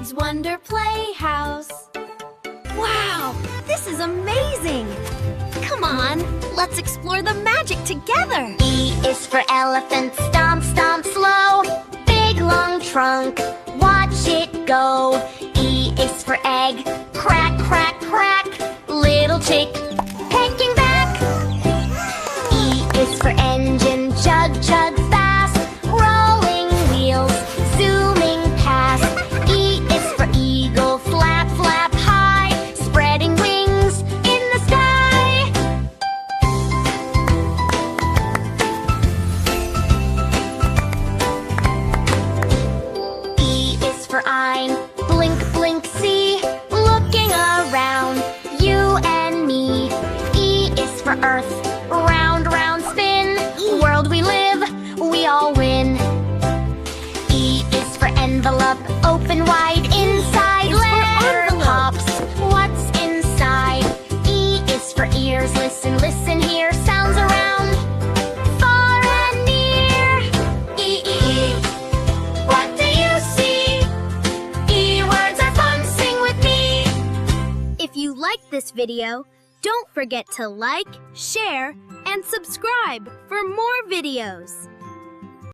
Kids Wonder Playhouse. Wow, this is amazing! Come on, let's explore the magic together! E is for elephant, stomp, stomp, slow. Big long trunk, watch it go. E is for egg, crack, crack, crack. Little chick, pecking back. E is for engine, chug, chug, fast. Rolling wheels, zooming past. E is for eagle, flap, flap, high. Spreading wings in the sky. E is for Ein, blink, blink, see. Looking around, you and me. E is for Earth, round, round, spin. World we live, we all win. E is for envelope, open wide inside. Letter pops, what's inside? E is for ears, listen, listen, hear sounds around, far and near. E, E, E, what do you see? E words are fun, sing with me. If you like this video, don't forget to like, share, and subscribe for more videos.